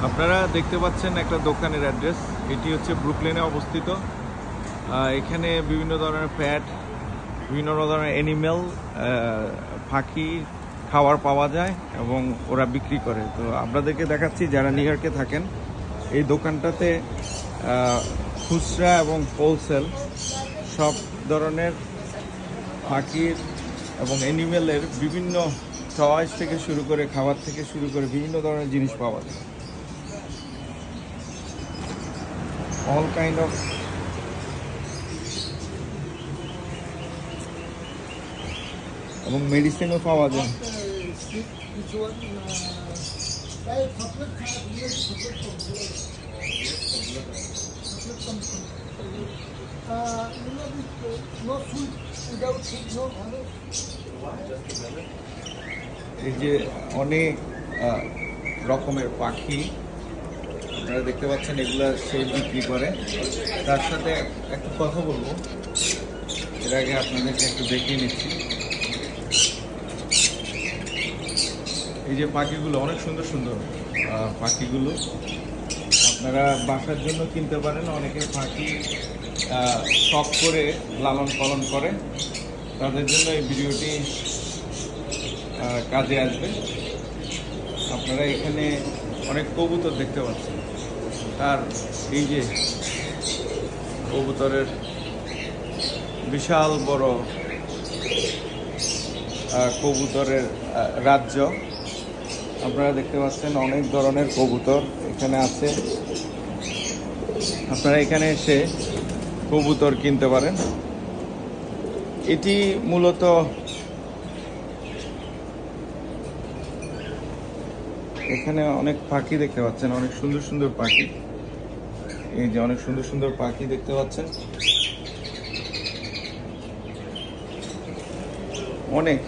আপনারা দেখতে পাচ্ছেন একটা দোকানের অ্যাড্রেস। এটি হচ্ছে ব্রুকলিনে অবস্থিত। এখানে বিভিন্ন ধরনের প্যাট, বিভিন্ন ধরনের অ্যানিমেল, পাখি খাবার পাওয়া যায় এবং ওরা বিক্রি করে। তো আপনাদেরকে দেখাচ্ছি, যারা নিউ ইয়র্কে থাকেন, এই দোকানটাতে খুচরা এবং হোলসেল সব ধরনের পাখির এবং অ্যানিমেলের বিভিন্ন টয়েস থেকে শুরু করে খাবার থেকে শুরু করে বিভিন্ন ধরনের জিনিস পাওয়া যায়। all kind of এবং মেডিসিনও পাওয়া যায়। এই যে অনেক রকমের পাখি আপনারা দেখতে পাচ্ছেন, এগুলা সে বিক্রি করে। তার সাথে একটু কথা বলবো, এর আগে আপনাদেরকে একটু দেখিয়ে নিচ্ছি। এই যে পাখিগুলো অনেক সুন্দর সুন্দর পাখিগুলো আপনারা বাসার জন্য কিনতে পারেন। অনেকে পাখি শখ করে লালন পালন করে, তাদের জন্য এই ভিডিওটি কাজে আসবে। আপনারা এখানে অনেক কবুতর দেখতে পাচ্ছেন, আর এই যে কবুতরের বিশাল বড় কবুতরের রাজ্য আপনারা দেখতে পাচ্ছেন। অনেক ধরনের কবুতর এখানে আছে। আপনারা এখানে এসে কবুতর কিনতে পারেন। এটি মূলত এখানে অনেক পাখি দেখতে পাচ্ছেন, অনেক সুন্দর সুন্দর পাখি। এই যে অনেক সুন্দর সুন্দর পাখি দেখতে পাচ্ছেন, অনেক।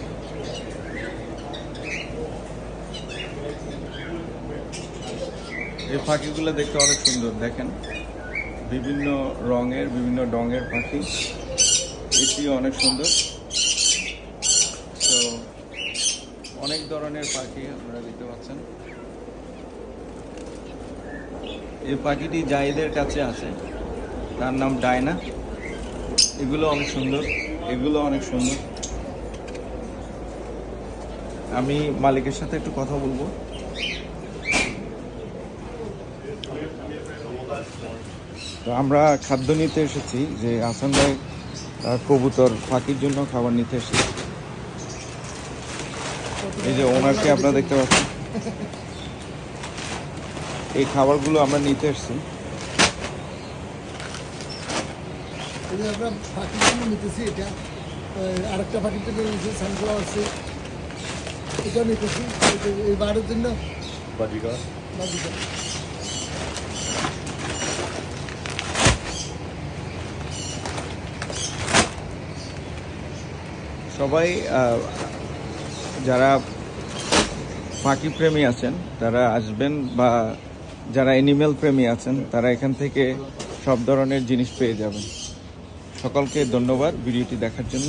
এই পাখিগুলো দেখতে অনেক সুন্দর, দেখেন বিভিন্ন রঙের বিভিন্ন ডঙের পাখি। এটি অনেক সুন্দর। তো অনেক ধরনের পাখি আপনারা দেখতে পাচ্ছেন। এই পাখিটি জাহিদের কাছে আছে, তার নাম ডায়না। এগুলো অনেক সুন্দর, এগুলো অনেক সুন্দর। আমি মালিকের সাথে একটু কথা বলবো। তো আমরা খাদ্য নিতে এসেছি, যে হাসান ভাই কবুতর পাখির জন্য খাবার নিতে এসেছি। এই যে ওনারকে আপনারা দেখতে পাচ্ছেন, এই খাবারগুলো আমরা নিতে এসেছি। পাখির জন্য নিতেছি, এটা আরেকটা পাখির জন্য নিতেছি, সানফ্লাওয়ার আছে, এটা নিতেছি এই বাড়ির জন্য। সবাই যারা পাখি প্রেমী আছেন তারা আসবেন, বা যারা অ্যানিমেল প্রেমী আছেন তারা এখান থেকে সব ধরনের জিনিস পেয়ে যাবেন। সকলকে ধন্যবাদ ভিডিওটি দেখার জন্য।